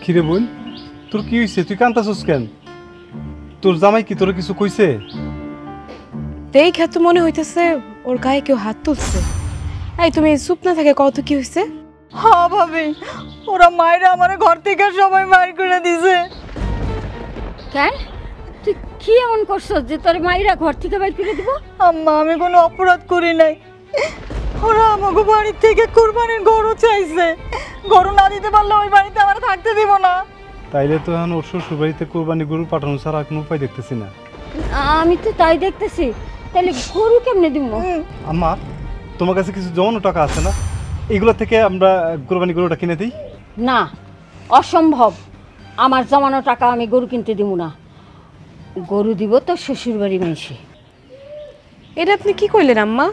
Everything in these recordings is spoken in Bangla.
কিরে বোন, তোর কি হয়েছে? তুই কান্তাছস কেন? তোর জামাই কি তোর কিছু কইছে? দেখে তো মনে হইতেছে ওর গায়ে কেউ হাত তুলছে। এই তুমি চুপ না থাকে, কত কি হয়েছে? হ্যাঁ ভাবি, ওরা মায়েরা আমার ঘর থেকে সবাই মার করে দিছে। কেন তুই কি এমন করছস যে তোর মায়েরা ঘর থেকে বাইর করে দিব? আম্মা, আমি কোনো অপরাধ করি নাই। ওরা আমাকে বাড়ি থেকে কুরবানির গরু চাইছে। গরু না দিতে পারলে ওই বাড়িতে আমার থাকতে দিব না। তাইলে তো এখন ওর শ্বশুর বাড়িতে কুরবানি গরু পাঠানো ছাড়া কোনো উপায় দেখতেছি না। আমি তো তাই দেখতেছি, তাহলে গরু কেমনে দিব? আম্মা, তোমার কাছে কিছু জমানো টাকা আছে না? এগুলো থেকে আমরা কুরবানি গরুটা কিনে দিই। না, অসম্ভব। আমার জমানো টাকা আমি গরু কিনতে দিব না। গরু দিব তো শ্বশুর বাড়ি মেশে। এটা আপনি কি কইলেন আম্মা?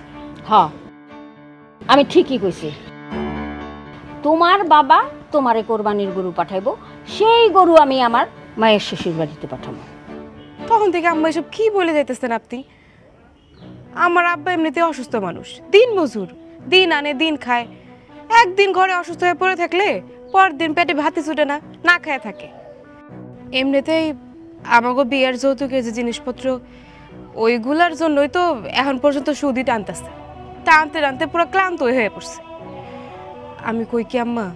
হ্যাঁ, আমি ঠিকই কইছি। তোমার বাবা তোমারে কোরবানির গরু পাঠাইবো, সেই গরু আমি আমার মায়ের শ্বশুর বাড়িতে পাঠাবো। তখন থেকে আম্মা এসব কি বলে যাইতেছেন আপনি? আমার আব্বা এমনিতে অসুস্থ মানুষ, দিন মজুর, দিন আনে দিন খায়। একদিন ঘরে অসুস্থ হয়ে পড়ে থাকলে পরের দিন পেটে ভাতে ছুটে না, না খায় থাকে। এমনিতেই আমাকে বিয়ের যৌতুকের যে জিনিসপত্র, ওইগুলার জন্যই তো এখন পর্যন্ত সুদি টানতেছে। টানতে টানতে পুরো ক্লান্ত হয়ে পড়ছে। আমি কই কি আম্মা,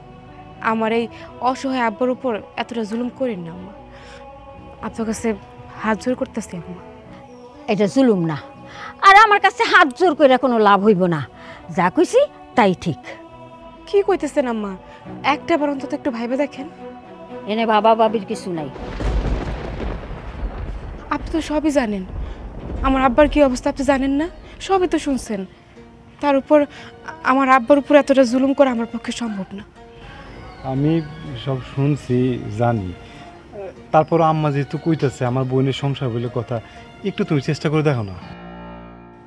আমার এই অসহায় আব্বার উপর এতটা জুলুম করেন না আম্মা। আপনার কাছে হাত জোর করতেছি আম্মা। এটা জুলুম না, আর আমার কাছে হাত জোর করে কোনো লাভ হইব না। যা কইছি তাই ঠিক। কি কইতেছেন আম্মা? একটা বার অন্তত একটু ভাইবে দেখেন। এনে বাবা বাবির কিছু নাই। আপনি তো সবই জানেন, আমার আব্বার কি অবস্থা আপনি জানেন না? সবই তো শুনছেন। তার উপর আমার আব্বার উপর এতটা জুলুম করা আমার পক্ষে সম্ভব না। আমি সব শুনছি, জানি। তারপর আম্মা যেহেতু কইতেছে আমার বোনের সংসার বলে কথা, একটু তুমি চেষ্টা করে দেখো না।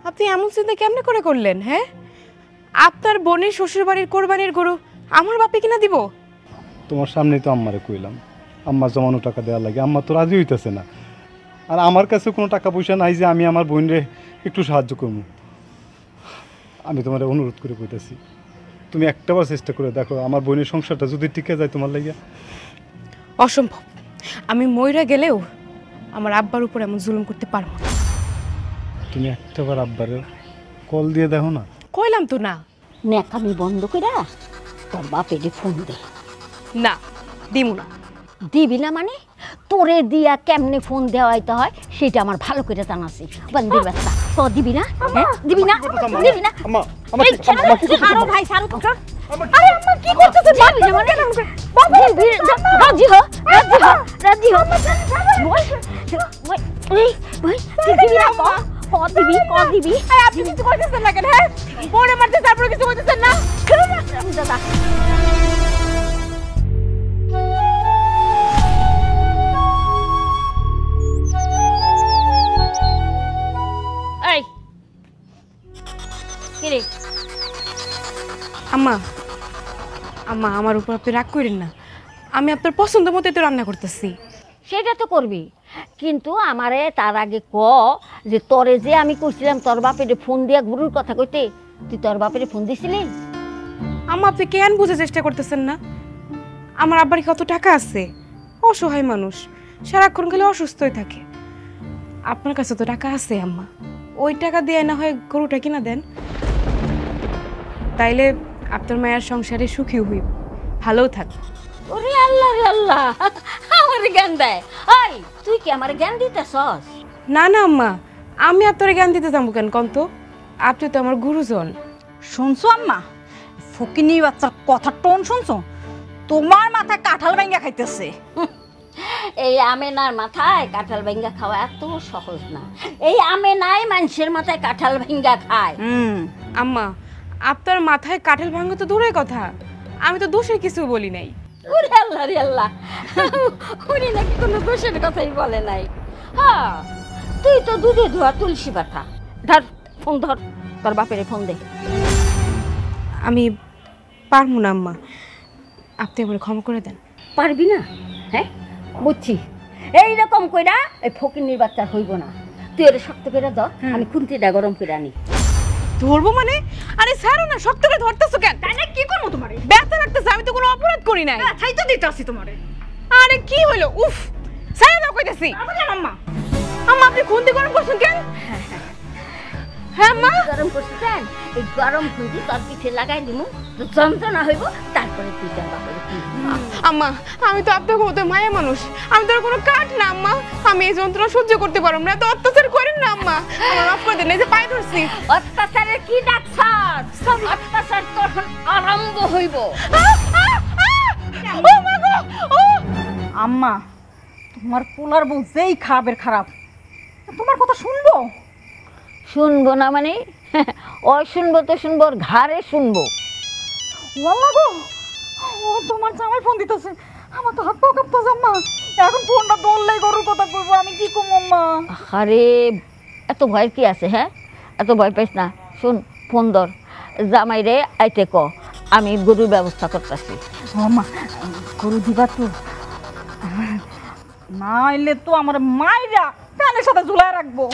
আপনি এমন চিন্তা কেমনে করে করলেন? হ্যাঁ, আপনার বোনের শ্বশুর বাড়ির কোরবানির গরু আমার বাপে কিনা দিব? তোমার সামনেই তো আম্মারে কইলাম, আম্মা জমানো টাকা দেওয়ার লাগে। আম্মা তো রাজি হইতেছে না। আর আমার কাছে কোনো টাকা পয়সা নাই যে আমি আমার বোনরে একটু সাহায্য করবো। আমি তোমার অনুরোধ করে কইতেছি, তুমি একটাবার চেষ্টা করে দেখো, আমার বোনের সংসারটা যদি টিকে যায় তোমার লাগিয়া। অসম্ভব। আমি মইরা গেলেও আমার আব্বার উপর এমন জুলুম করতে পারবো না। তুমি একটাবার আব্বারে কল দিয়ে দেখো না। কইলাম তো না। নেকামি বন্ধ কইরা তোর বাপেরে ফোন দে। না, দিমু না। দিবি না মানে? তোরে দিয়া কেমনে ফোন দেওয়াইতে হয় সেটা আমার ভালো করে জানা আছে। বন্দির বাচ্চা, তো দিবি না? দিবি না? দিবি না? আম্মা, আম্মা আরো ভাই সারো তো। আরে আম্মা কি করতেছ? যাবি না মানে? বাবা রাজি হ, রাজি হ, রাজি হ। এই ভাই দিবি না? দিবি, দিবি। আপনি কিছু কইতেছেন না কেন? হ্যাঁ, পরে মারতে তারপরে কিছু কইতেছেন না। দাদা এই কিরে? আম্মা, আম্মা আমার উপর আপনি রাগ করেন না। আমি আপনার পছন্দ মতোই তো রান্না করতেছি। সেটা তো করবি, কিন্তু আমারে তার আগে ক যে তোরে যে আমি কইছিলাম তোর বাপেরে ফোন দিয়া গরুর কথা কইতে, তুই তোর বাপেরে ফোন দিছিলি? আম্মা, আপনি কেন বুঝার চেষ্টা করতেছেন না? আমার আব্বার কত টাকা আছে, অসহায় মানুষ, সারাক্ষণ খালি অসুস্থই থাকে। আপনার কাছে তো টাকা আছে আম্মা, ওই টাকা দিয়ে না হয় গরুটা কিনা দেন, তাইলে আপনার মায়ের সংসারে সুখী হইব, ভালোও থাকবে। ওরে আল্লাহ রে আল্লাহ, আমার জ্ঞান দেয়। ওই তুই কি আমার জ্ঞান দিতেছস? না না আম্মা, আমি আপনার জ্ঞান দিতে যাবো কেন কন্ত? আপনি তো আমার গুরুজন। শুনছো আম্মা, ফকিনি বাচ্চার কথা টোন শুনছো? তোমার মাথায় কাঁঠাল ভাঙ্গা খাইতেছে। এই আমেনার মাথায় কাঁঠাল ভাঙ্গা খাওয়া এত সহজ না। এই আমেনাই মানুষের মাথায় কাঁঠাল ভাঙ্গা খায়। আম্মা, আপনার মাথায় কাঁঠাল ভাঙা তো দূরের কথা, আমি তো দোষের কিছু বলি নাই। ওরে আল্লাহ রে আল্লাহ, উনি নাকি কোনো দোষের কথাই বলে নাই। হ্যাঁ, তুই তো দুধে ধোয়া তুলসী পাতা, ধর ফোন ধর, তোর বাপেরে ফোন দে। আমি পারবো না আম্মা, আপনি আমার ক্ষমা করে দেন। পারবি না? হ্যাঁ বুঝছি, এইরকম কইরা এই ফকিন্নির বাচ্চা হইব না। তুই ওরে শক্ত করে ধর, আমি খুন্তিটা গরম করে আনি। ধরবো মানে? আরে ছাড়ো না, শক্ত করে ধরতেছো কেন? তাই না, কি করবো তোমারে? ব্যথা লাগতেছে, আমি তো কোনো অপরাধ করি নাই। তাই তো দিতে আসি তোমারে। আরে কি হলো? উফ, ছাড়ো দাও কইতাছি। আম্মা আম্মা আপনি খুন্তি গরম করছেন কেন? হ্যাঁ আম্মা, গরম করছেন, এই গরম খুন্তি তোর পিঠে লাগাই দিমু, তো যন্ত্রণা হইব, তারপরে তুই তোর বাপেরে কি। আম্মা আমি তো আপনার মতো মায়া মানুষ, আমি তো আর কোনো কাঠ না আম্মা, আমি এই যন্ত্রণা সহ্য করতে পারব না। তো অত্যাচার করেন না আম্মা, আমার মাফ করে দেন, এই যে পায়ে ধরছি। অত্যাচারের কি ডাকছস? অত্যাচার তখন আরম্ভ হইব। ও মা গো, ও আম্মা, তোমার পোলার বউ যেই খারাপের খারাপ, তোমার কথা শুনবো? শুনবো না মানে? ওই শুনবো তো শুনবো, ওর ঘাড়ে শুনবো। ওয়াল্লা গো, ও তোমার জামাই ফোন দিতেছে, আমার তো হাত পা কাঁপতেছে আম্মা। এখন ফোনটা ধরলেই গরুর কথা কইবো, আমি কি কম আম্মা? আরে এত ভয়ের কি আছে? হ্যাঁ এত ভয় পাইস না, শুন ফোন ধর, জামাই রে আইতে ক, আমি গরুর ব্যবস্থা করতেছি। আম্মা গরু দিবা তো? না এলে তো আমার মাইরা ফ্যানের সাথে ঝুলায় রাখবো।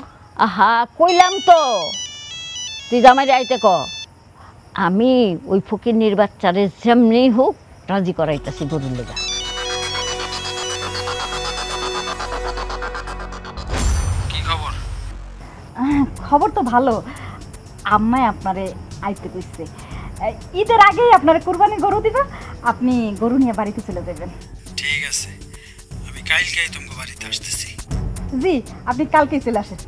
আহা কইলাম তো, তুই জামাই রে আইতে ক, আমি ওই ফকিন্নির বাচ্চারে যেমনি হোক রাজি করাইতেছি গরুর লেগা। কি খবর? খবর তো ভালো, আম্মাই আপনারে আইতে কইছে। ঈদের আগেই আপনার কুরবানি গরু দিবা, আপনি গরু নিয়ে বাড়িতে চলে যাবেন। ঠিক আছে, আমি কালকেই তোমাকে বাড়িতে আসতেছি। জি, আপনি কালকেই চলে আসেন।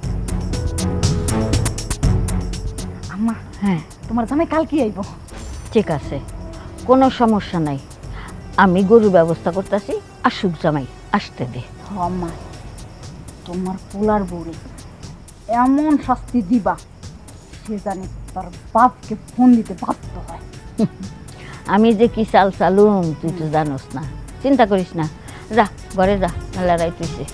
আম্মা, হ্যাঁ তোমার জামাই কালকেই আইব। ঠিক আছে, কোনো সমস্যা নাই, আমি গরুর ব্যবস্থা করতেছি, আসুক জামাই, আসতে দে। আম্মা, তোমার পোলার বউরে এমন শাস্তি দিবা সে জানে তার বাপকে ফোন দিতে বাধ্য হয়। আমি যে কি চাল চালুম তুই তো জানোস না, চিন্তা করিস না, যা ঘরে যা, মেলা রাইত হইছে।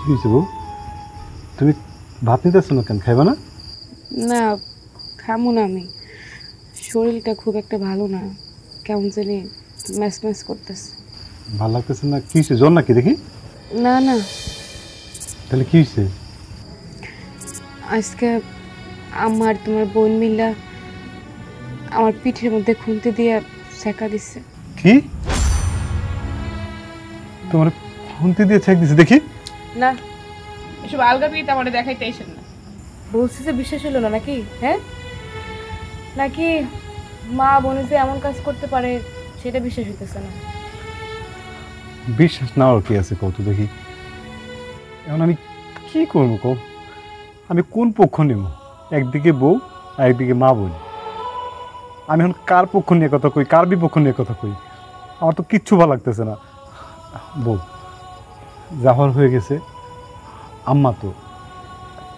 কি হয়েছে বউ? তুমি ভাত নিতেছো না কেন? খাইবা না? না খামো না, আমি শরীরটা খুব একটা ভালো না, কেমন জানি ম্যাচ ম্যাচ করতেছে। ভালো লাগতেছে না? কি হয়েছে, জ্বর নাকি দেখি? না না, তাহলে কি হয়েছে? আজকে আমার তোমার বোন মিল্লা আমার পিঠের মধ্যে খুন্তি দিয়ে ছেঁকা দিচ্ছে। কি তোমার খুন্তি দিয়ে ছেঁক দিছে? দেখি। না, এসব আলগা পিঠ আমার দেখাইতে এসেন না। বলছি যে বিশ্বাস হলো না নাকি? হ্যাঁ, নাকি মা বোনে যে এমন কাজ করতে পারে সেটা বিশ্বাস হইতেছে না? বিশ্বাস না আর কি আছে কত দেখি। এখন আমি কি করবো কও? আমি কোন পক্ষ নেব? একদিকে বউ আর একদিকে মা বোন। আমি এখন কার পক্ষ নিয়ে কথা কই, কার বিপক্ষ নিয়ে কথা কই? আমার তো কিচ্ছু ভালো লাগতেছে না। বউ যাওয়ার হয়ে গেছে, আম্মা তো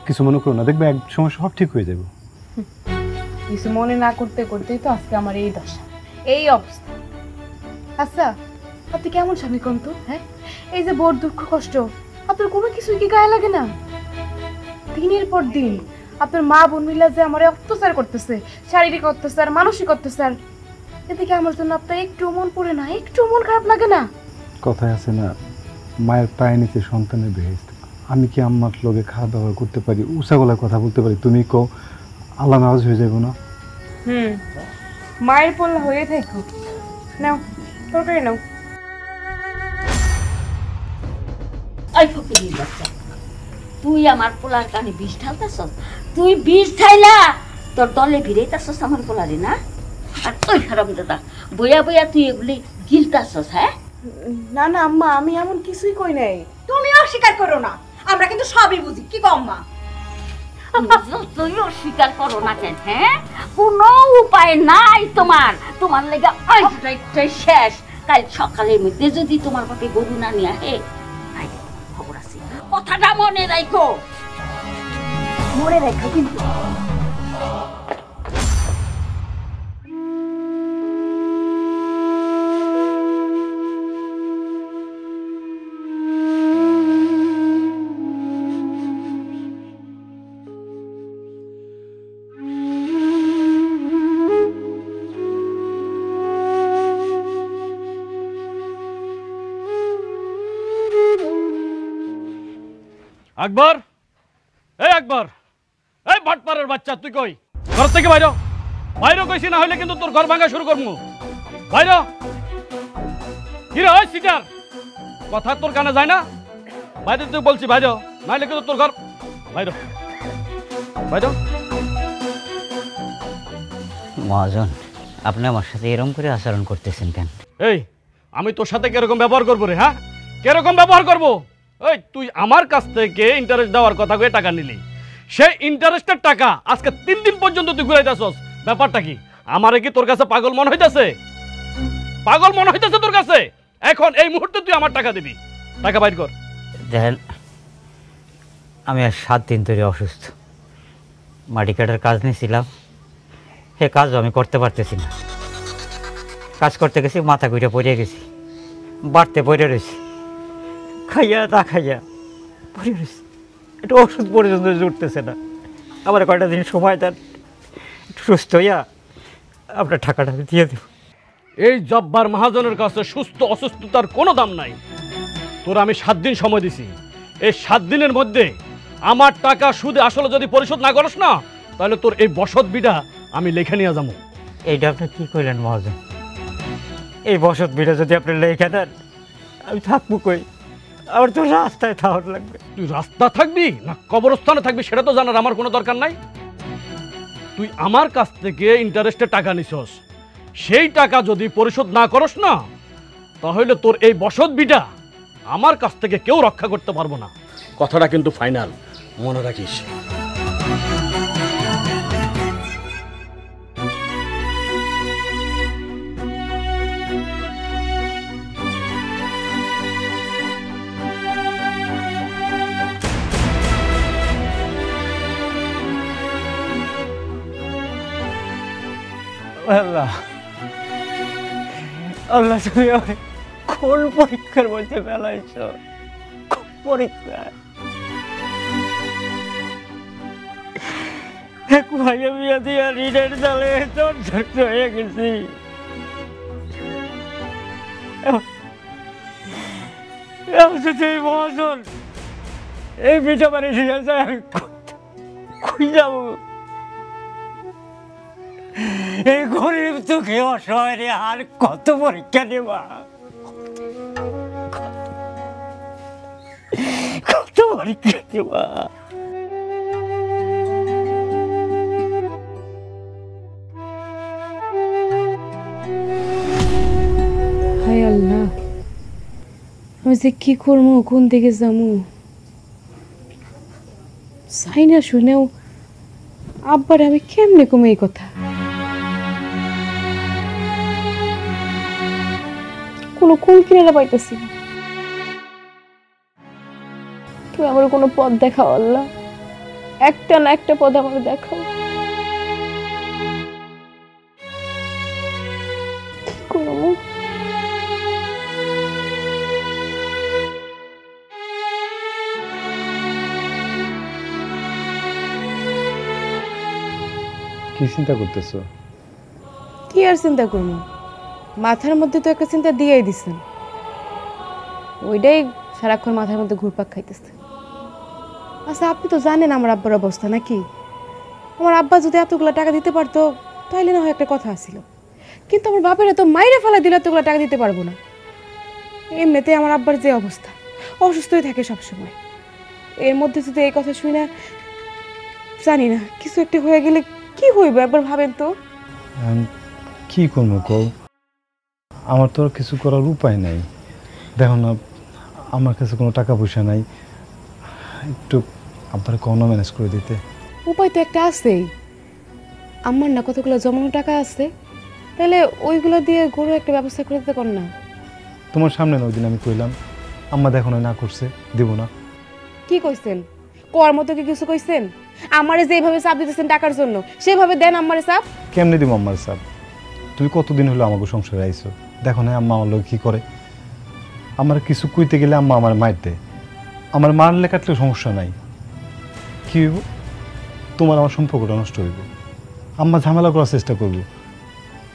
কিছু মনে করো না, দেখবে এক সময় সব ঠিক হয়ে যাবে। কিছু মনে না করতে করতেই তো আজকে আমার এই দশা, এই অবস্থা। আচ্ছা আপনি কেমন স্বামী কোন তো? হ্যাঁ, এই যে বড় দুঃখ কষ্ট, আপনার কোনো কিছুই কি গায়ে লাগে না? দিনের পর দিন আপনার মা বোন মিলা যে আমার অত্যাচার করতেছে, শারীরিক অত্যাচার, মানসিক অত্যাচার, এতে কি আমার জন্য আপনার একটু মন পড়ে না, একটু মন খারাপ লাগে না? কথায় আছে না, মায়ের পায়ে নিচে সন্তানের বেহেশত। আমি কি আম্মার লোকে খাওয়া দাওয়া করতে পারি, উষা গলায় কথা বলতে পারি? তুমি কও আল্লাহ নারাজ হয়ে যাবো না? মায়ের পোলা হয়ে থাকো। নাও তরকারি নাও। ওই ফকিন্নির বাচ্চা, তুই আমার পোলার কানে বিষ ঢালতেছস? তুই বিষ ঢাইলা তোর দলে ভিড়াইতেছস আমার পোলারে না? আর ওই খারাপ দাদা বইয়া বইয়া তুই এগুলি গিলতাছস? হ্যাঁ না না আম্মা, আমি এমন কিছুই কই নাই। তুমি অস্বীকার করো না, আমরা কিন্তু সবই বুঝি। কি গো আম্মা? তুই অস্বীকার করো না কেন? হ্যাঁ, কোনো উপায় নাই তোমার। তোমার লেগে আজটাই শেষ। কাল সকালের মধ্যে যদি তোমার বাপে গরু না নিয়ে আহে, খবর আছে। কথাটা মনে রাখো। মনে রেখো কিন্তু। আকবর, এই আকবর, এই ভাটপাড়ার বাচ্চা, তুই কই? ঘর থেকে বাইর, বাইরে কইছি, না হইলে কিন্তু তোর ঘর ভাঙা শুরু করবো। বাইর। কিরে ওই সিটার, কথা তোর কানে যায় না? বাইরে তুই বলছি, বাইর, না হইলে কিন্তু তোর ঘর। বাইর বাইর। মহাজন, আপনি আমার সাথে এরকম করে আচরণ করতেছেন কেন? এই, আমি তোর সাথে কিরকম ব্যবহার করবো রে? হ্যাঁ, কিরকম ব্যবহার করবো? এই, তুই আমার কাছ থেকে ইন্টারেস্ট দেওয়ার কথা কয়ে টাকা নিলি, সেই ইন্টারেস্টের টাকা আজকে 3 দিন পর্যন্ত তুই ঘুরাইতেছস। ব্যাপারটা কি? আমারে কি তোর কাছে পাগল মনে হইতেছে? পাগল মনে হইতেছে তোর কাছে? এখন এই মুহূর্তে তুই আমার টাকা দিবি। টাকা বাইর কর। দেখেন, আমি আর 7 দিন ধরে অসুস্থ। মাটি কাটার কাজ নিয়েছিলাম, সে কাজও আমি করতে পারতেছি না। কাজ করতে গেছি, মাথা ঘুরে পড়ে গেছি, বাড়তে পড়ে রয়েছি, খাইয়া তা খাইয়া পড়ে রয়েছি। একটু ওষুধ পর্যন্ত জুটতেছে না। আমার কয়টা দিন সময় দেন, একটু সুস্থ হইয়া আপনার টাকাটা আমি দিয়ে দেব। এই জব্বার মহাজনের কাছে সুস্থ অসুস্থতার কোনো দাম নাই। তোর আমি 7 দিন সময় দিছি। এই 7 দিনের মধ্যে আমার টাকা সুদে আসলে যদি পরিশোধ না করিস না, তাহলে তোর এই বসত বিটা আমি লেখে নিয়ে যাবো। এইটা আপনি কী কইলেন মহাজন? এই বসত বিটা যদি আপনি লেখে দেন, আমি থাকবো কই? আমার তো রাস্তায় থাকার লাগবে। তুই রাস্তা থাকবি না কবরস্থানে থাকবি সেটা তো জানার আমার কোনো দরকার নাই। তুই আমার কাছ থেকে ইন্টারেস্টে টাকা নিছস, সেই টাকা যদি পরিশোধ না করস না, তাহলে তোর এই বসত বিটা আমার কাছ থেকে কেউ রক্ষা করতে পারবো না। কথাটা কিন্তু ফাইনাল, মনে রাখিস। আল্লাহ, আল্লাহ, তুমি আমাকে কোন পরীক্ষার মধ্যে ফেলাইছ? কোন পরীক্ষা? এক ভাইয়া বিয়া দিয়া ঋণের জালে জর্জরিত হয়ে গেছি। তুমি মহাজন, এই বিটা বাড়ি নিয়ে যায়, আমি কই যাবো? এই গরিব দুঃখে অসহায় রে, আর কত পরীক্ষা দেবা? কত পরীক্ষা দেবা? হায় আল্লাহ, আমি যে কি করবো, কোন দিকে যাবো? চাই না শুনেও আব্বার আমি কেমনে কমে এই কথা। কোনো কোন কিনারা পাইতেছি না। তুমি আমার কোনো পথ দেখাও আল্লাহ, একটা না একটা পথ আমার দেখাও। করবো কি চিন্তা করতেছো? কি আর চিন্তা করবো, মাথার মধ্যে তো একটা চিন্তা দিয়েই দিছেন, ওইটাই সারাক্ষণ মাথার মধ্যে ঘুরপাক খাইতেছে। আচ্ছা, আপনি তো জানেন আমার আব্বার অবস্থা নাকি? আমার আব্বা যদি এতগুলো টাকা দিতে পারতো তাইলে না হয় একটা কথা আছিল, কিন্তু আমার বাপের এত মাইরে ফেলা দিলে এতগুলো টাকা দিতে পারবো না। এমনিতে আমার আব্বার যে অবস্থা, অসুস্থই থাকে সবসময়। এর মধ্যে যদি এই কথা শুই না, জানি না কিছু একটা হয়ে গেলে কি হইবে, একবার ভাবেন তো। কি করবো কও? আমার তো আর কিছু করার উপায় নাই। দেখো না, আমার কাছে কোনো টাকা পয়সা নাই, একটু আব্বার কোনো ম্যানেজ করে দিতে। উপায় তো একটা আছেই। আমার না কতগুলো জমানো টাকা আছে, তাহলে ওইগুলো দিয়ে গরু একটা ব্যবস্থা করে দিতে পার না? তোমার সামনে না ওই দিন আমি কইলাম, আম্মা দেখো না করছে, দিব না। কি কইছেন? কর মতো কি কিছু কইছেন? আমারে যেভাবে চাপ দিতেছেন টাকার জন্য, সেভাবে দেন আমারে চাপ। কেমনে দিব আম্মার চাপ? তুমি কতদিন হলো আমাকে সংসারে আইছো, দেখো না আম্মা আমার লোক কি করে। আমার কিছু কইতে গেলে আম্মা আমার মার দেয়। আমার মারলে কাটলে সমস্যা নাই, কি হইব? তোমার আমার সম্পর্কটা নষ্ট হইব, আম্মা ঝামেলা করার চেষ্টা করবো,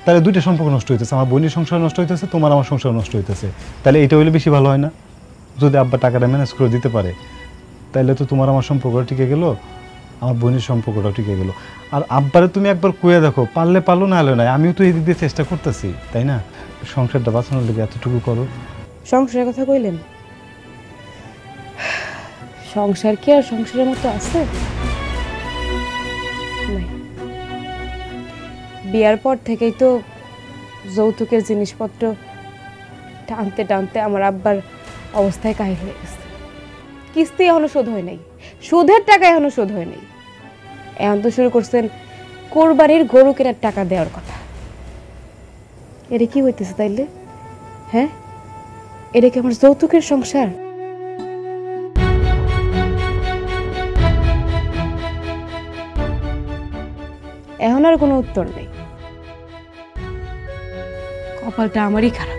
তাহলে দুইটা সম্পর্ক নষ্ট হইতেছে। আমার বোনের সংসার নষ্ট হইতেছে, তোমার আমার সংসার নষ্ট হইতেছে। তাহলে এটা হইলে বেশি ভালো হয় না? যদি আব্বা টাকাটা ম্যানেজ করে দিতে পারে, তাহলে তো তোমার আমার সম্পর্কটা টিকে গেল, আমার বোনের সম্পর্কটাও টিকে গেল। আর আব্বারে তুমি একবার কয়ে দেখো, পারলে পারলো না হলে নাই, আমিও তো এই দিক দিয়ে চেষ্টা করতেছি, তাই না? সংসারটা বাঁচানোর লেগে এতটুকু করো। সংসারের কথা কইলেন, সংসার কি আর সংসারের মতো আছে? নাই। বিয়ার পর থেকেই তো যৌতুকের জিনিসপত্র টানতে টানতে আমার আব্বার অবস্থায় কাহিল হয়ে গেছে। কিস্তি এখনো শোধ হয় নাই, সুদের টাকা এখনো শোধ হয় নাই। এখন তো শুরু করছেন কোরবানির গরু কেনার টাকা দেওয়ার কথা। এটা কি হইতেছে তাইলে? হ্যাঁ, এটা কি আমার যৌতুকের সংসার? এখন আর কোনো উত্তর নেই। কপালটা আমারই খারাপ।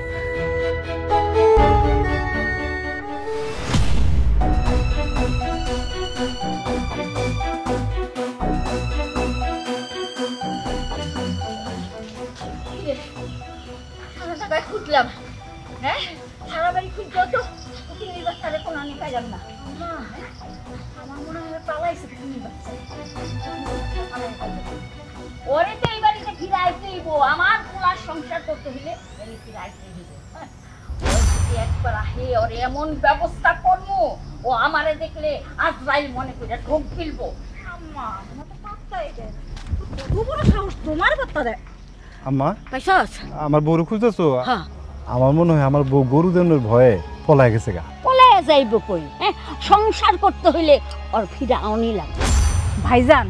সারা জায়গায় খুঁজলাম, হ্যাঁ সারা বাড়ি খুঁজলেও তো কুকিনি বাচ্চারে কোনো আনি পাইলাম না। আমার মনে হয় পালাইছে কুকিনি বাচ্চা। ওরে তো এই বাড়িতে ফিরে আইতেই বো, আমার পোলার সংসার করতে হলে ওরে ফিরে আইতেই দিব। একবার আহে ওরে এমন ব্যবস্থা করবো, ও আমারে দেখলে আজরাইল মনে করে ঢোক ফেলবো। আম্মা আমার তো পাত্তাই দেয়, বড় সাহস তোমার পাত্তা দেয়। আম্মা, পাইছস? আমার বউরে খুঁজতেছো? হ্যাঁ, আমার মনে হয় আমার বউ গরু দেনের ভয়ে পলায় গেছে গা। পলায় যাইব কই? হ্যাঁ, সংসার করতে হইলে ওর ফিরে আউনি লাগবে। ভাইজান,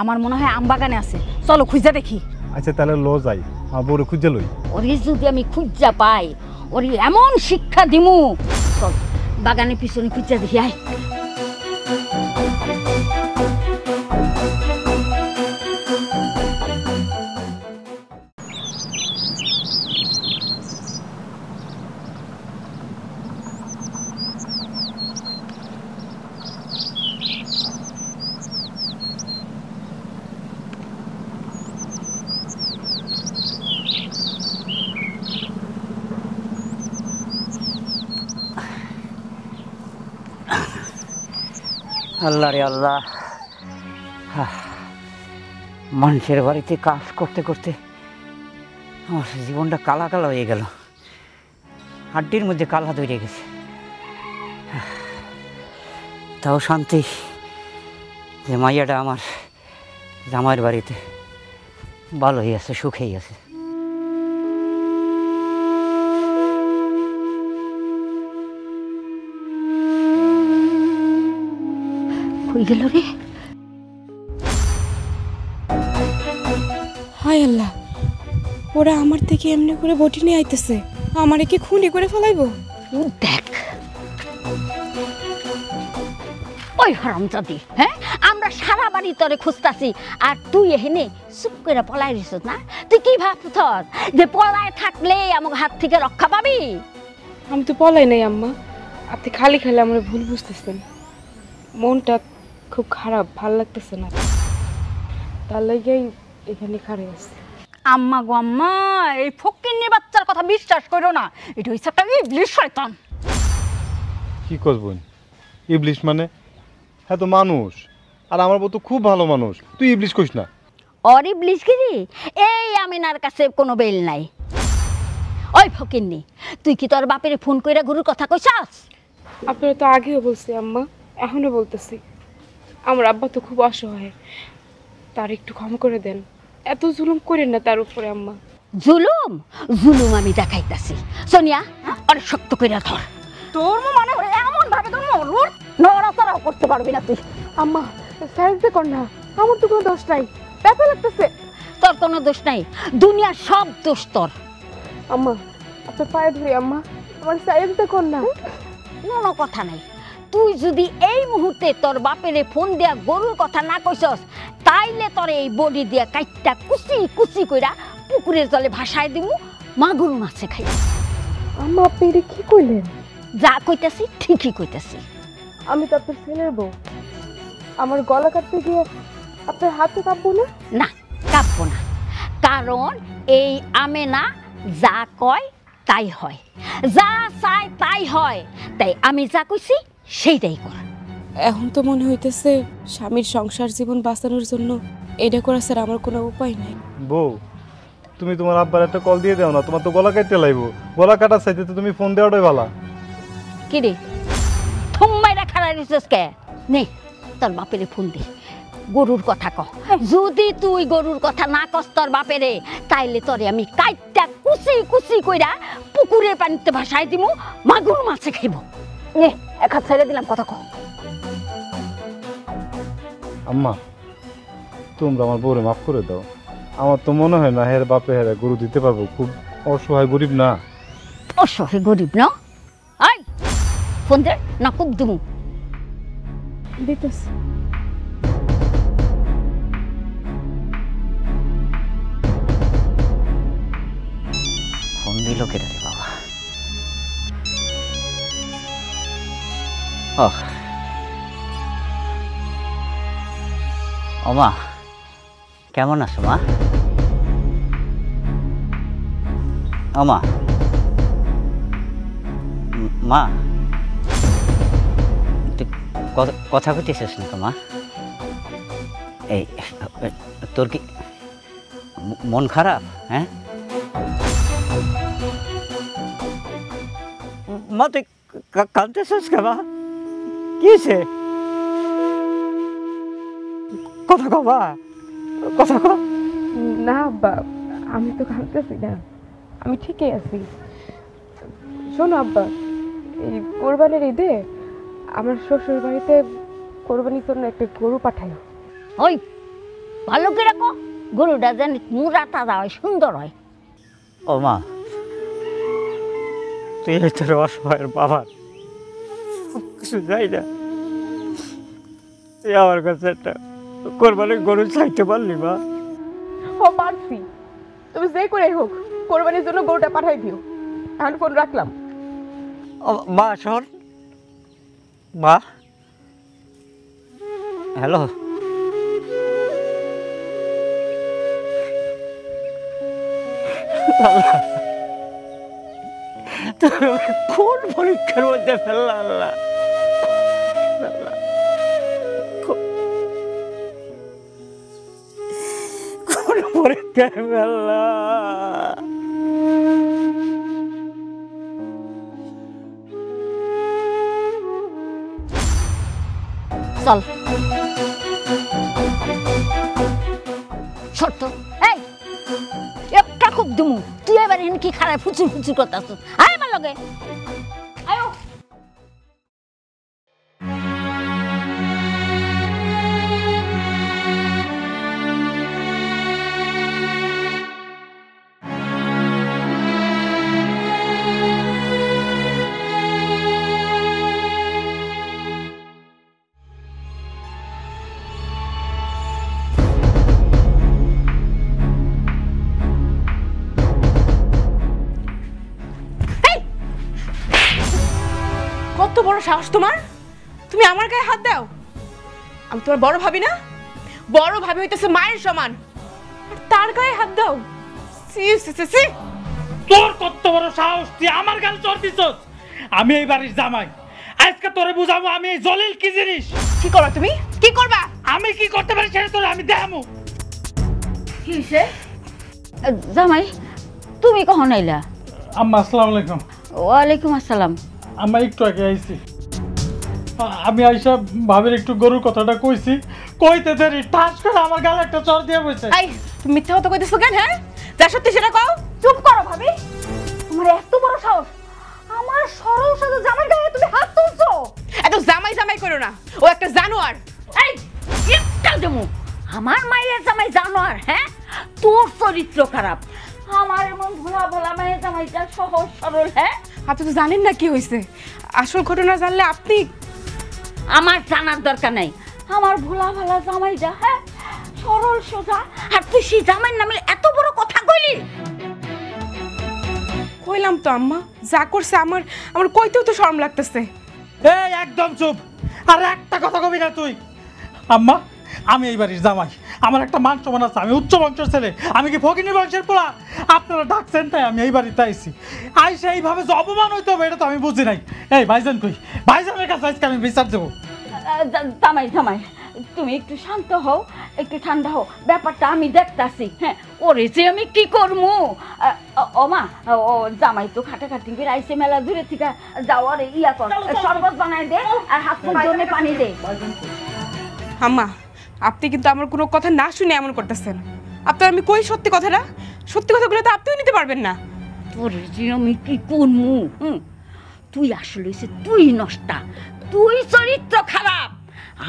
আমার মনে হয় আম বাগানে আছে, চলো খুঁজে দেখি। আচ্ছা তাহলে লো যাই, আমার বউরে খুঁজে লই। ওরে যদি আমি খুঁজা পাই, ওরে এমন শিক্ষা দিমু, চল বাগানের পিছনে খুঁজা দেখি। আয় আল্লাহ রে আল্লাহ, মানুষের বাড়িতে কাজ করতে করতে আমার জীবনটা কালা কালা হয়ে গেল, হাড্ডির মধ্যে কালা ধরে গেছে। তাও শান্তি যে মাইয়াটা আমার জামাইয়ের বাড়িতে ভালোই আছে, সুখেই আছে। কই গেল রে? হায় আল্লাহ, ওরা আমার থেকে এমনি করে বটি নিয়ে আইতেছে, আমারে কি খুনি করে ফেলাইবো? দেখ ওই হারামজাদি, হ্যাঁ আমরা সারা বাড়ি তোরে খুঁজতাছি, আর তুই এখানে চুপ করে পলাই দিস না? তুই কি ভাবছ যে পলায় থাকলে আমার হাত থেকে রক্ষা পাবি? আমি তো পলাই নাই আম্মা, আপনি খালি খালি আমার ভুল বুঝতেছেন। মনটা খুব খারাপ, ভাল লাগতেছে না, তার লাগেই এখানে খাড়ে আছে। আম্মা গো আম্মা, এই ফকিন্নি বাচ্চার কথা বিশ্বাস করো না, এটা হচ্ছে একটা ইবলিশ শয়তান। কি করবো ইবলিশ মানে? হ্যাঁ তো মানুষ, আর আমার বউ তো খুব ভালো মানুষ, তুই ইবলিশ কইস না। ওর ইবলিশ গিরি এই আমিনার কাছে কোনো বেল নাই। ওই ফকিন্নি, তুই কি তোর বাপের ফোন কইরা গরুর কথা কইছাস? আপনারা তো আগেও বলছি আম্মা, এখনো বলতেছি, আমার আব্বা তো খুব অসহায়, তার একটু ক্ষমা করে দেন, এত জুলুম করেন না তার উপরে আম্মা। জুলুম জুলুম আমি দেখাইতাছি। সোনিয়া, আর শক্ত কইরা ধর। তোর মানে এমন ভাবে তোর নড়াচড়াও করতে পারবি না তুই। আম্মা সাইজ কর না, আমার তো কোনো দোষ নাই, ব্যথা লাগতেছে। তোর কোনো দোষ নাই, দুনিয়ার সব দোষ তোর। আম্মা আপনার পায়ে ধরি আম্মা, আমার সাইলেন্সটা কর না। কোনো কথা নাই, তুই যদি এই মুহূর্তে তোর বাপেরে ফোন দিয়া গরুর কথা না কইছস, তাইলে তোর এই বডি দিয়া কাইটটা কুচি কুচি কইরা পুকুরের জলে ভাসায় দিমু, মাগুর মাছে খাই। আম্মা আপনি এটা কি কইলেন? যা কইতাছি ঠিকই কইতাছি। আমি তো আপনার ছেলের বউ, আমার গলা কাটতে গিয়ে আপনার হাতে কাঁপবো না? না, কাঁপবো না, কারণ এই আমেনা যা কয় তাই হয়, যা চায় তাই হয়। তাই আমি যা কইছি সেইটাই কর। এখন তো মনে হইতেছে স্বামীর সংসার জীবন বাঁচানোর জন্য এটা করা স্যার আমার কোনো উপায় নাই। বউ, তুমি তোমার আব্বার একটা কল দিয়ে দাও না, তোমার তো গলা কাটতে লাইবো। গলা কাটার চাইতে তো তুমি ফোন দেওয়াটাই ভালো। কি রে থুম্মাইরা খাড়া দিছিস কে? নে তোর বাপেরে ফোন দে, গরুর কথা ক। যদি তুই গরুর কথা না কস তোর বাপেরে, তাইলে তোরে আমি কাইটটা কুচি কুচি কইরা পুকুরের পানিতে ভাসাই দিমু, মাগুর মাছে খাইব। নে এক হাত ছেড়ে দিলাম, কথা ক। আম্মা, তোমরা আমার বউরে মাফ করে দাও। আমার তো মনে হয় না হের বাপে হেরা গরু দিতে পারবো, খুব অসহায় গরিব না। অসহায় গরিব না? আই ফোন দে না, খুব দিমু। দিতেছি। ফোন দিল কেটে রে বাবা। ও মা, কেমন আছো মা? ও মা, মা তুই কথা কইতেছিস না তো মা? এই তোর কি মন খারাপ? হ্যাঁ মা, তুই কাঁদতেছিস কে মা? কি হয়েছে? কথা কো মা, কথা কো। না আব্বা, আমি তো কাঁদতেছি না, আমি ঠিকই আছি। শোনো আব্বা, এই কোরবানির ঈদে আমার শ্বশুর বাড়িতে কোরবানির জন্য একটা গরু পাঠায়। ওই ভালো করে কো, গরুটা জানি মুরা তাজা হয়, সুন্দর হয়। ও মা, তুই তোর অসহায়ের বাবার কিছু যাই না, তুই আমার কাছে একটা কোরবানির গরু চাইতে পারলি মা? ও পারছি, তুমি যে করে হোক কোরবানির জন্য গরুটা পাঠাই দিও। এখন ফোন রাখলাম। মা শোন, মা, হ্যালো, কোন পরীক্ষার মধ্যে ফেললা আল্লাহ? কোন পরীক্ষায় ফেললা? চল ছোট্ট, এই একটা খুব দিমু, তুই এবার এখানে কি খারাপ ফুচুর ফুচুর করতেছ? আয় আমার লগে, আয়ো। কত বড় সাহস তোমার, তুমি আমার গায়ে হাত দাও? আমি তোমার বড় ভাবি না? বড় ভাবি হইতেছে মায়ের সমান, আর তার গায়ে হাত দাও? সি সি সি সি। তোর কত বড় সাহস, তুই আমার গাল চড় দিছস? আমি এই বাড়ির জামাই, আজকে তোরে বুঝাবো আমি এই জলিল কি জিনিস। কি করবা তুমি? কি করবা? আমি কি করতে পারি সেটা তোরে আমি দেখামু। কি হইছে? জামাই তুমি কখন আইলা? আম্মা আসসালামু আলাইকুম। ওয়ালাইকুম আসসালাম। আম্মা একটু আগে আইছি, আমি আইসা ভাবির একটু গরুর কথাটা কইছি, কইতে দেরি ঠাস করে আমার গালে একটা চড় দিয়ে বসে। এই তুমি মিথ্যা কথা কইতেছো কেন? হ্যাঁ, যা সত্যি সেটা কও। চুপ করো ভাবি, তোমার এত বড় সাহস, আমার সরল সাদা জামাই গায়ে তুমি হাত তুলছো? এত জামাই জামাই করো না, ও একটা জানোয়ার। এই একটা দেমু, আমার মায়ের জামাই জানোয়ার, হ্যাঁ? তোর চরিত্র খারাপ। আমার এমন ভোলা ভোলা মায়ের জামাইটা সহজ সরল, হ্যাঁ? আপনি তো জানেন না কি হয়েছে। আসল ঘটনা জানলে আপনি। আমার জানার দরকার নাই। আমার ভোলা ভালা জামাইটা, হ্যাঁ, সরল সোজা, আর তুই সেই জামাইয়ের নামে এত বড় কথা কইলি। কইলাম তো আম্মা, যা করছে আমার আমার কইতেও তো শরম লাগতেছে। এই একদম চুপ, আর একটা কথা কবি না তুই। আম্মা, আমি এই বাড়ির জামাই, আমার একটা মান সম্মান আছে, আমি উচ্চ বংশের ছেলে, আমি কি ফকিনী বংশের পোলা? আপনারা ডাকছেন তাই আমি এই বাড়িতে আইছি। আইসে এইভাবে যে অপমান হইতে হবে এটা তো আমি বুঝি নাই। এই ভাইজান কই? ভাইজানের কাছে আজকে আমি বিচার দেবো। জামাই জামাই, তুমি একটু শান্ত হও, একটু ঠান্ডা হও, ব্যাপারটা আমি দেখতাছি। হ্যাঁ, ওরে যে আমি কি করবো? ওমা, ও জামাই তো খাটাখাটি করে আইসে মেলা দূরে থেকে যাওয়ার ইয়া কর, শরবত বানাই দে আর হাত মুখ ধুয়ে পানি দে। আম্মা, আপনি কিন্তু আমার কোনো কথা না শুনে এমন করতেছেন। আপনার আমি কই সত্যি কথাটা, সত্যি কথাগুলো তো আপনিও নিতে পারবেন না। তোরে যে আমি কি করবো? তুই আসলে তুই নষ্টা, তুই চরিত্র খারাপ।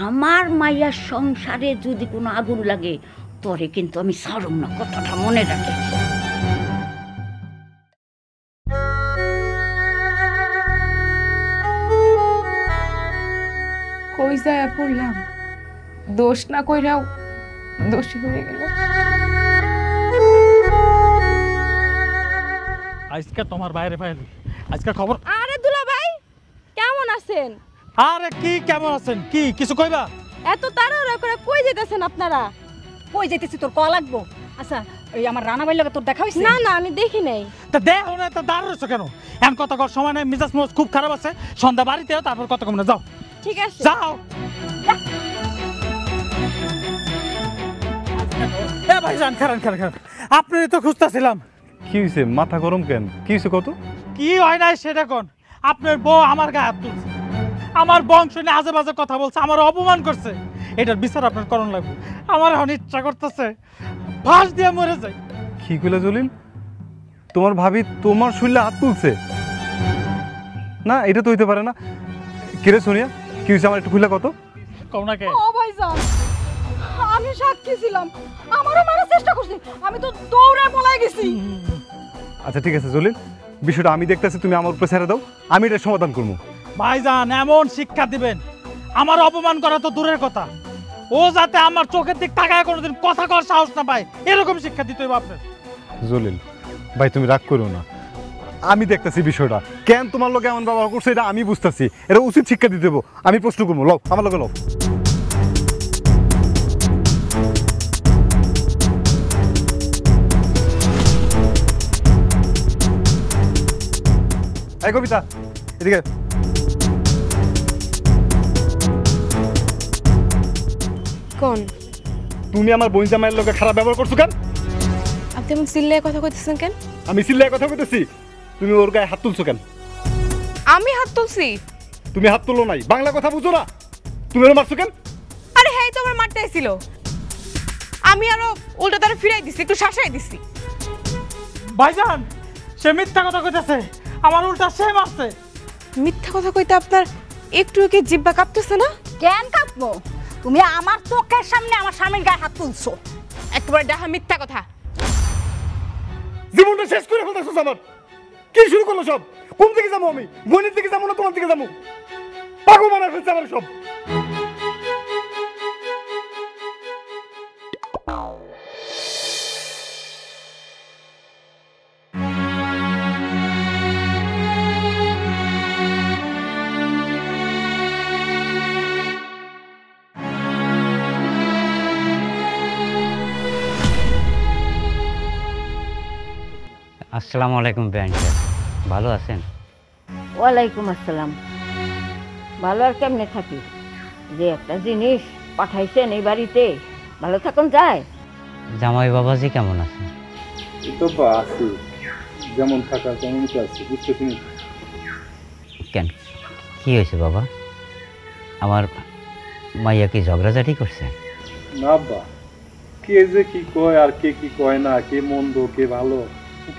আমার মাইয়ার সংসারে যদি কোনো আগুন লাগে তোরে কিন্তু আমি ছাড়ব না, কথাটা মনে রাখি। কই যায় পড়লাম, দোষ না কইরাও দোষী হয়ে গেল। আজকে তোমার বাইরে পাইলি, আজকে খবর। আরে দুলা ভাই, কেমন আছেন? আরে কি কেমন আছেন? কি কিছু কইবা? এত তাড়াহুড়া করে কই যেতেছেন আপনারা? কই যাইতেছি তোর ক লাগবো? আচ্ছা, এই আমার রানা ভাইয়ের লগে তোর দেখা হইছে? না না, আমি দেখি নাই। তা দেখো না, তা দাঁড় রয়েছো কেন? এখন কত কর সময় নাই, মিজাজ মোজ খুব খারাপ আছে। সন্ধ্যা বাড়িতে তারপর কত কম না, যাও ঠিক আছে, যাও। এ ভাইজান, খারান খারান খারান, আপনি তো খুঁজতেছিলাম। কি হয়েছে? মাথা গরম কেন? কি হয়েছে কত? কি হয় নাই সেটা কোন? আপনার বউ আমার গায়ে হাত তুলছে, আমার বংশ নিয়ে আজে বাজে কথা বলছে, আমার অপমান করছে। এটার বিচার আপনার করণ লাগবে। আমার এখন ইচ্ছা করতেছে ফাঁস দিয়ে মরে যাই। কি কইলা জলিল? তোমার ভাবি তোমার শরীরে হাত তুলছে? না, এটা তো হইতে পারে না। কিরে সোনিয়া, কি হয়েছে আমার একটু খুলে কত? কোনাকে ও ভাইজান, আমি সাক্ষী ছিলাম, আমারও মারার চেষ্টা করছি, আমি তো দৌড়ে পলাই গেছি। আচ্ছা ঠিক আছে জলিল, বিষয়টা আমি দেখতেছি, তুমি আমার উপরে ছেড়ে দাও, আমি এটার সমাধান করবো। ভাইজান এমন শিক্ষা দিবেন, আমার অপমান করা তো দূরের কথা, ও যাতে আমার চোখের দিক তাকায় কোনোদিন কথা কর সাহস না পায়, এরকম শিক্ষা দিতে হবে আপনার। জলিল ভাই, তুমি রাগ করো না, আমি দেখতেছি বিষয়টা কেন তোমার লোকে এমন ব্যবহার করছে, এটা আমি বুঝতেছি। এটা উচিত শিক্ষা দিতে দেবো, আমি প্রশ্ন করবো। লও আমার লোকে লও। এই কবিতা, এদিকে। কোন? তুমি আমার বোন জামাইয়ের লোকে খারাপ ব্যবহার করছো কেন? আপনি এমন চিল্লায় কথা কইতেছেন কেন? আমি চিল্লায় কথা কইতেছি, তুমি ওর গায়ে হাত তুলছো কেন? আমি হাত তুলছি? তুমি হাত তুলো নাই, বাংলা কথা বুঝো না? তুমি ওর মারছো কেন? আরে হ্যাঁ, তো আমার মারতে আইছিল, আমি আরো উল্টা তারা ফিরাই দিছি, একটু শাসাই দিছি। ভাইজান সে মিথ্যা কথা কইতেছে, আমার উল্টা সে মারছে। মিথ্যা কথা কইতে আপনার একটু কি জিব্বা কাঁপতেছে না? কেন কাঁপবো? তুমি আমার চোখের সামনে আমার স্বামীর গায়ে হাত তুলছো। একেবারে ডাহা মিথ্যা কথা। জীবনটা শেষ করে ফেলতেছো আমার। কি শুরু করলো সব? কোন দিকে যাবো আমি? বোনের দিকে যাবো না তোমার দিকে যাবো? পাগল বানায় ফেলছে আমার সব। আসসালামু আলাইকুম বেআইন সাহেব, ভালো আছেন? ওয়ালাইকুম আসসালাম। ভালো আর কেমনে থাকি? যে একটা জিনিস পাঠাইছেন এই বাড়িতে, ভালো থাকুন যায়। জামাই বাবাজি কেমন আছেন? তো আছি, যেমন থাকা তেমন তো আছি, বুঝতেছি না। কেন, কি হয়েছে বাবা? আমার মাইয়া কি ঝগড়াঝাটি করছে? না বা, কে যে কি কয় আর কে কি কয় না, কে মন্দ কে ভালো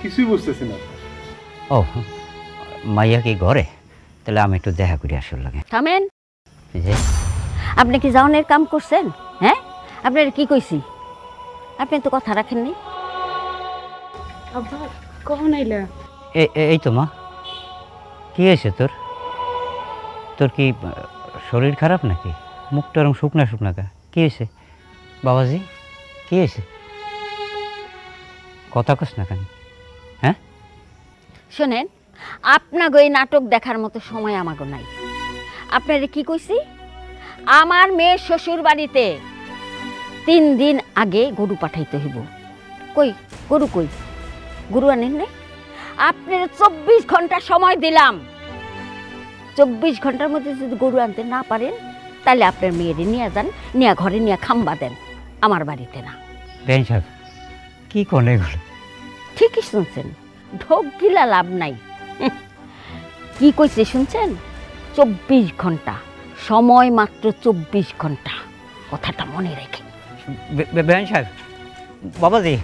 কিছুই বুঝতেছি না। ও, মাইয়া কি ঘরে? তাহলে আমি একটু দেখা করি আসল লাগে। থামেন, যে আপনি কি জাউনের কাম করছেন? হ্যাঁ, আপনার কি কইছি? আপনি তো কথা রাখেননি। আব্বা কখন আইলা? এই তো মা, কি হয়েছে তোর? তোর কি শরীর খারাপ নাকি? মুখটা এরকম শুকনা শুকনা কা? কি হয়েছে বাবাজি? কি হয়েছে? কথা কস না কেন? হ্যাঁ শোনেন, আপনাকে এই নাটক দেখার মতো সময় আমাকে নাই। আপনারে কি কইছি? আমার মেয়ের শ্বশুর বাড়িতে 3 দিন আগে গরু পাঠাইতে হইব। কই গরু? কই গরু আনেন নাই? আপনার 24 ঘন্টা সময় দিলাম। 24 ঘন্টার মধ্যে যদি গরু আনতে না পারেন তাহলে আপনার মেয়েরে নিয়ে যান, নিয়ে ঘরে নিয়ে খাম্বা দেন, আমার বাড়িতে না। বেন সাহেব কি কোনে এগুলো? ঠিকই শুনছেন, ঢোক গিলা লাভ নাই। কি কইছে শুনছেন? 24 ঘন্টা সময়, মাত্র 24 ঘন্টা। কথাটা মনে রেখে। বেন সাহেব, বাবাজি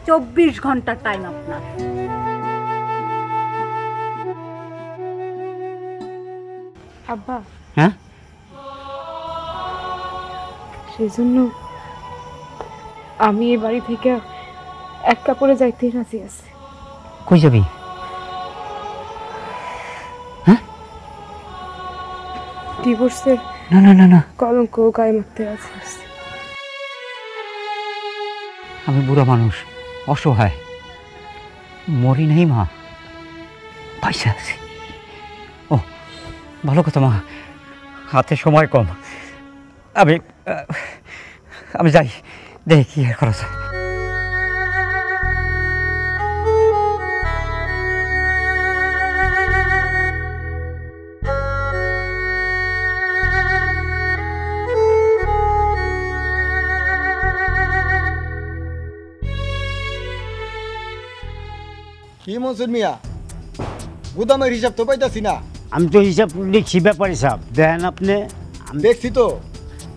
24 ঘন্টার টাইম আপনার। আব্বা হ্যাঁ সেই জন্য আমি এই বাড়ি থেকে এক কাপড়ে যাইতে রাজি আছি। কই যাবি? ডিভোর্সের না না না না, কলঙ্ক গায়ে মারতে রাজি আছি। আমি বুড়া মানুষ, অসহায়, মরি নাই মা, পয়সা আছে। ও ভালো কথা মা, হাতে সময় কম, আমি যাই, দেখি কি করা যায়। কি মনসুর মিয়া, গুদামের হিসাব তো পাইতাছি না। আমি তো হিসাব লিখছি, ব্যাপার হিসাব দেখেন আপনি। দেখছি তো,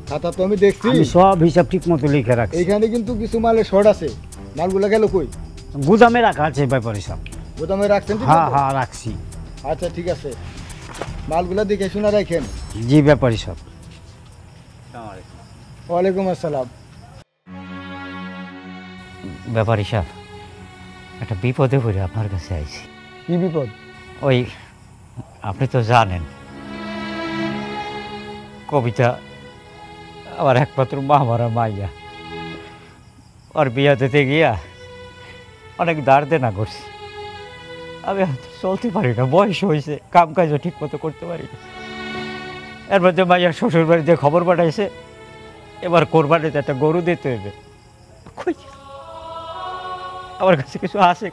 খাতা তো আমি দেখছি, আমি সব হিসাব ঠিক মতো লিখে রাখছি। এইখানে কিন্তু কিছু মালের শর্ট আছে। মালগুলা গেল কই? গুদামে রাখা আছে ব্যাপার হিসাব। গুদামে রাখছেন? হ্যাঁ হ্যাঁ রাখছি। আচ্ছা ঠিক আছে, মালগুলা দেখে শুনে রাখেন। জি ব্যাপার হিসাব। ওয়ালাইকুম আসসালাম। ব্যাপার হিসাব, একটা বিপদে পড়ে আপনার কাছে আইছি। কি বিপদ? ওই আপনি তো জানেন কবিতা আমার একমাত্র মা মারা মাইয়া, আর বিয়া দিতে গিয়া অনেক দাঁড় দেনা করছি। আমি চলতে পারি না, বয়স হয়েছে, কাম কাজও ঠিক মতো করতে পারি না। এর মধ্যে মাইয়া শ্বশুর বাড়িতে খবর পাঠাইছে এবার কোরবানিতে একটা গরু দিতে হবে। আমার কাছে কিছু আছে,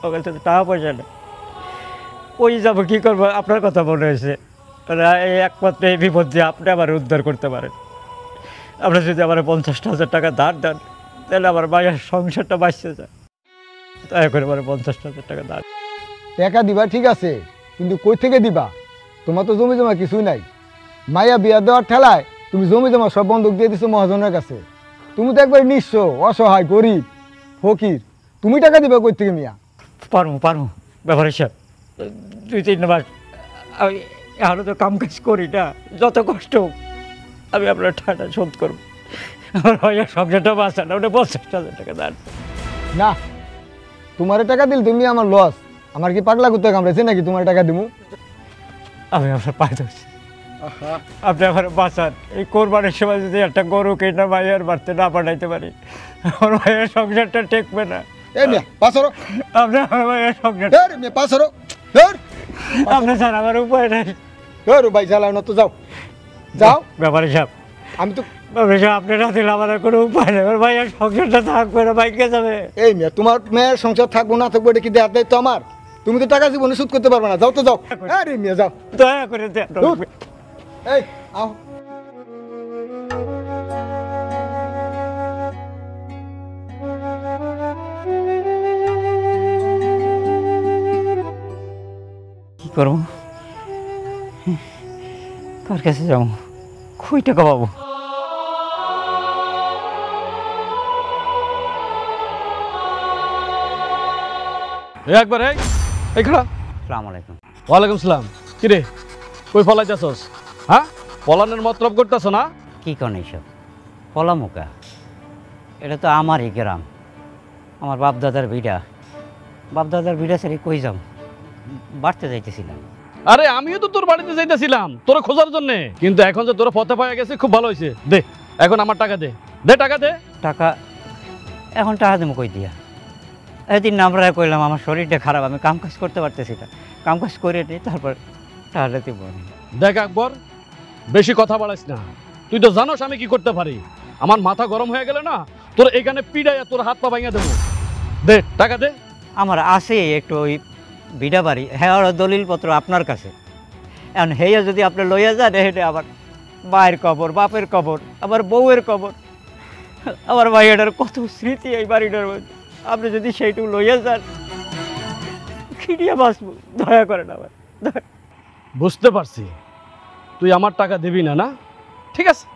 আমার কাছে তো টাকা পয়সা নেই, ওই যাবো কী করবো? আপনার কথা মনে হয়েছে, এই একমাত্র এই বিপদ যে আপনি আমার উদ্ধার করতে পারেন। আপনি যদি আমার 50,000 টাকা ধার দেন তাহলে আমার মায়ের সংসারটা বাঁচতে যায়। দয়া করে আমার 50,000 টাকা ধার। টাকা দিবা ঠিক আছে, কিন্তু কই থেকে দিবা? তোমার তো জমি জমা কিছুই নাই। মাইয়া বিয়া দেওয়ার ঠেলায় তুমি জমি জমা সব বন্ধক দিয়ে দিছো মহাজনের কাছে। তুমি তো একবার নিঃস্ব, অসহায়, গরিব, ফকির, তুমি টাকা দিবা কই থেকে মিয়া? পারবো ব্যাপার হিসাব 2-3 মাস আমি এখনো তো কাম কাজ করি না, যত কষ্ট হোক আমি আপনার টাকাটা শোধ করবো। আমার মায়ের সংসারটা বাঁচান, ওটা 50,000 টাকা দাঁড়। না, তোমার টাকা দিল তুমি আমার লস। আমার কি পাগলা করতে কামড়েছে নাকি তোমার টাকা দিমু? আমি আপনার পায়ে ধরছি, আপনি আমার বাঁচান। এই কোরবানির সময় যদি একটা গরু কিনা মায়ের বাড়তে না পাঠাইতে পারি, আমার মায়ের সংসারটা টেকবে না। আপনি আমার মায়ের সংসার আপনি স্যার আমার উপায় নেই। ভাই জ্বালাও না তো, যাও যাও। ব্যাপারে সাহেব, আমি তো আপনি না দিলে আমার কোনো উপায় নেই, আমার মায়ের সংসারটা থাকবে না, বাইকে যাবে। এই মেয়ে, তোমার মেয়ের সংসার থাকবো না থাকবো এটা কি দেওয়ার দায়িত্ব আমার? তুমি তো টাকা জীবনে শোধ করতে পারবে না, যাও তো যাও। আরে মেয়ে যাও, দয়া করে এই আও। কি করবো, কার কাছে যাবো, কই টাকা পাবো? একবার এই খাড়া। আসসালামু আলাইকুম। ওয়ালাইকুম সালাম। কিরে কই ফলাইতেছস? হ্যাঁ, পলানের মতলব করতেছ না? কি কোন এইসব? পলামুকা, এটা তো আমারই গ্রাম, আমার বাপদাদার বিড়া ছেড়ে কই যাম, বাড়তে যাইতেছিলাম। আরে আমিও তো তোর বাড়িতে যাইতেছিলাম তোরা খোঁজার জন্য, কিন্তু এখন যে তোরা পথে পাওয়া গেছে খুব ভালো হয়েছে। দে এখন আমার টাকা দে, টাকা দে। টাকা এখন টাকা দেবো কই দিয়া? এদিন নামরা কইলাম আমার শরীরটা খারাপ, আমি কাম কাজ করতে পারতেছি না, কাম কাজ করে নিই তারপর টাকা দিব। দেখ আকবর, বেশি কথা বাড়াইস না, তুই তো জানোস আমি কি করতে পারি। আমার মাথা গরম হয়ে গেলে না তোর এখানে পিড়াইয়া তোর হাত পা ভাঙিয়ে দেবো। দে টাকা দে। আমার আছে একটু ওই বিড়া বাড়ি, হ্যাঁ ওর দলিলপত্র আপনার কাছে, এখন হেয়া যদি আপনি লইয়া যান হেঁটে আবার মায়ের কবর, বাপের কবর, আবার বউয়ের কবর, আমার ভাইয়াটার কত স্মৃতি এই বাড়িটার মধ্যে, আপনি যদি সেইটুকু লইয়া যান খিড়িয়া বাঁচবো, দয়া করেন আমার। বুঝতে পারছি তুই আমার টাকা দিবি না, না ঠিক আছে,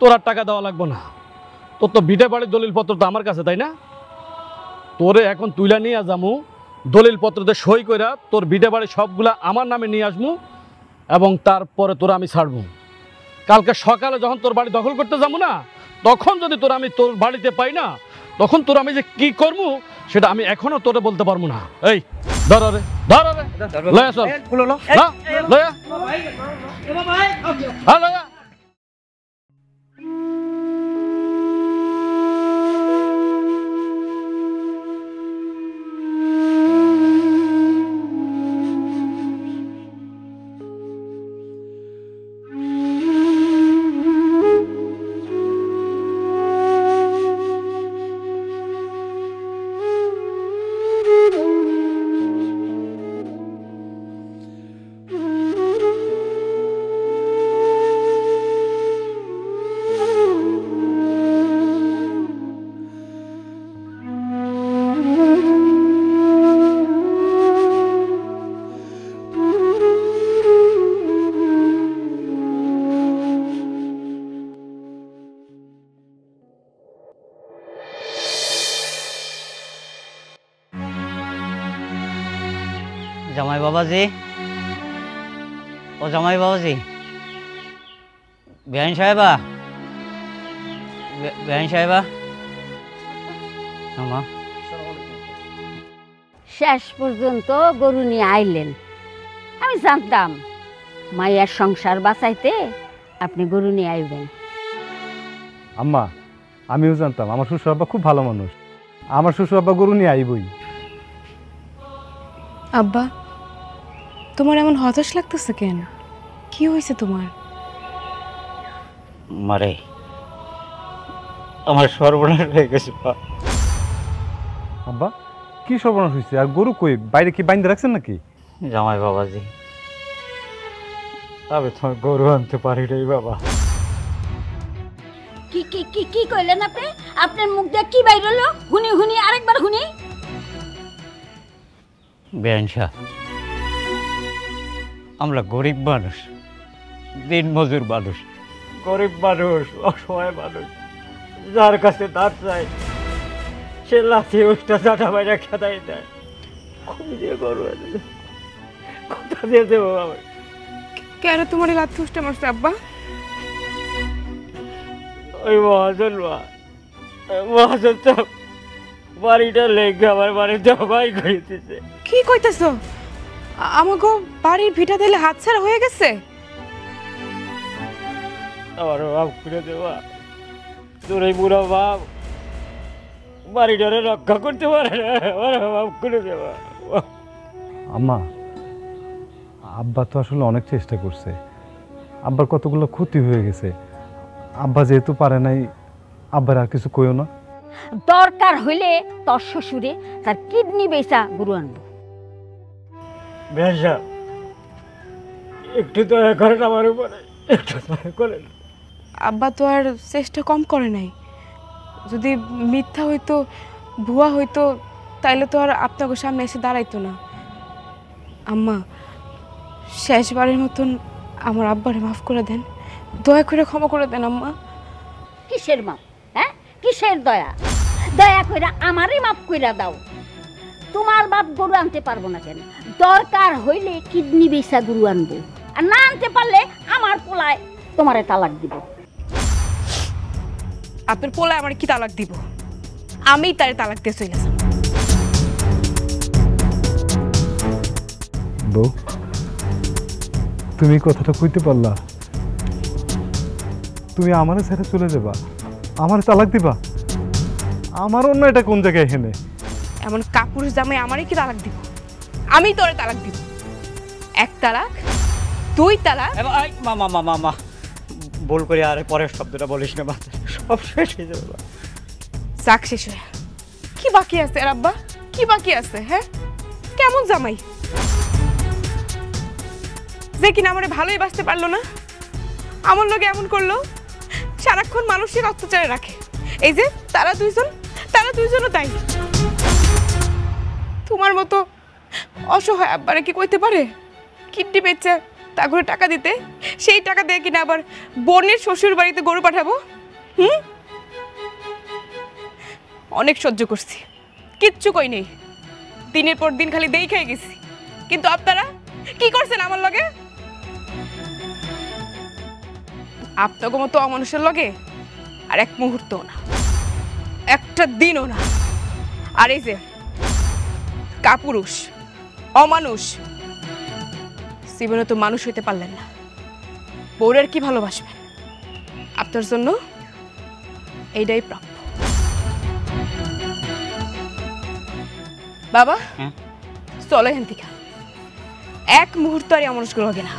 তোর আর টাকা দেওয়া লাগবো না, তোর তো ভিটে বাড়ির দলিলপত্র তো আমার কাছে, তাই না? তোরে এখন তুইলা নিয়ে যামু, দলিলপত্রতে সই কইরা তোর ভিটে বাড়ি সবগুলা আমার নামে নিয়ে আসবো, এবং তারপরে তোরা আমি ছাড়বো। কালকে সকালে যখন তোর বাড়ি দখল করতে যাবো না, তখন যদি তোরা আমি তোর বাড়িতে পাই না, তখন তোর আমি যে কি করবো সেটা আমি এখনো তোরে বলতে পারবো না। এই ধর রে, লয়া চল, লয়া লয়া। জামাই বাবাজি, ও জামাই বাবাজি, বেআইন সাহেবা, বেআইন সাহেবা, মা শেষ পর্যন্ত গরু নিয়ে আইলেন। আমি জানতাম মায়ের সংসার বাঁচাইতে আপনি গরু নিয়ে আইবেন। আম্মা আমিও জানতাম আমার শ্বশুর আব্বা খুব ভালো মানুষ, আমার শ্বশুর আব্বা গরু নিয়ে আইবই। আব্বা তোমার এমন হতাশ লাগতেছে কেন? কি হয়েছে তোমার? মারে আমার সর্বনাশ হয়ে গেছে। আব্বা কি সর্বনাশ হয়েছে? আর গরু কই, বাইরে কি বাইন্ধে রাখছেন নাকি? জামাই বাবাজি আমি তোমার গরু আনতে পারি নাই বাবা। কি কি কি কি কইলেন আপনি? আপনার মুখ দিয়ে কি বাইর হলো? হুনি হুনি আরেকবার হুনি। বেআইন সাহেব, আমরা গরিব মানুষ, দিন মজুর মানুষ, গরিব মানুষ, অসহায় মানুষ, যার কাছে দাঁত চাই সে লাথি উষ্টা চাটা বাইরে খেদাই দেয়। খুবই দিয়ে গরু কোথা দিয়ে দেবো বাবা? কেন তোমার এই লাথি উষ্টা মারছে আব্বা? ওই মহাজন তো বাড়িটা লেগে আমার বাড়ি জবাই করিতেছে। কি কইতেছো? আমাকে বাড়ির ভিটা দিলে হাতছাড়া হয়ে গেছে? আমার বাপ করে দেওয়া, তোর এই বুড়ো বাপ বাড়িটারে রক্ষা করতে পারে না, আমার বাপ করে দেওয়া। আম্মা আব্বা তো আসলে অনেক চেষ্টা করছে, আব্বার কতগুলো ক্ষতি হয়ে গেছে, আব্বা যেহেতু পারে নাই আব্বার আর কিছু কইও না। দরকার হইলে তোর শ্বশুরে তার কিডনি বেচা গরু আনবো। বেশা একটু দয়া করেন আমার উপরে, একটু দয়া করেন। আব্বা তো আর চেষ্টা কম করে নাই, যদি মিথ্যা হইতো ভুয়া হইতো তাইলে তো আর আপনাকে সামনে এসে দাঁড়াইতো না। আম্মা শেষবারের মতন আমার আব্বারে মাফ করে দেন, দয়া করে ক্ষমা করে দেন আম্মা। কিসের মাপ? হ্যাঁ কিসের দয়া? দয়া কইরা আমারই মাপ কইরা দাও। তোমার বাপ গরু আনতে পারবো না কেন? দরকার হইলে কিডনি বেচা গরু আনবো, আর না আনতে পারলে আমার পোলায় তোমারে তালাক দিব। আপনার পোলা আমার কি তালাক দিব, আমি তার তালাক দিয়ে চলে যাব। বউ, তুমি কথাটা কইতে পারলা? তুমি আমারে ছেড়ে চলে যাবা, আমার তালাক দিবা? আমার অন্য এটা কোন জায়গায় এখানে? এমন কাপুরুষ জামাই আমারই কি তালাক দিব? আমি তোরে তালাক দিব। এক তালাক, দুই তালাক। মামা মামা মামা ভুল করে আরে পরের শব্দটা বলিস না, সব শেষ হয়ে যাবে। চাক শেষ হয়ে কি বাকি আছে আব্বা? কি বাকি আছে? হ্যাঁ, কেমন জামাই যে কিনা আমারে ভালোই বাঁচতে পারলো না, আমার লগে এমন করলো, সারাক্ষণ মানসিক অত্যাচারে রাখে। এই যে তারা দুইজনও তাই। তোমার মতো অসহায় আব্বারে কি কইতে পারে কিডনি বেচে তা করে টাকা দিতে? সেই টাকা দিয়ে কিনা আবার বোনের শ্বশুর বাড়িতে গরু পাঠাবো? অনেক সহ্য করছি, কিচ্ছু কই নেই। দিনের পর দিন খালি দেই খেয়ে গেছি। কিন্তু আপনারা কি করছেন আমার লগে? আপনাকে মতো অমানুষের লগে আর এক মুহূর্তও না, একটা দিনও না। আর এই যে কাপুরুষ, অমানুষ, জীবনে তো মানুষ হইতে পারলেন না, বউরের কি ভালোবাসবেন? আপনার জন্য এইটাই প্রাপ্য। বাবা, চলো এখান থেকে, এক মুহূর্ত আর এই অমানুষগুলো লাগে না।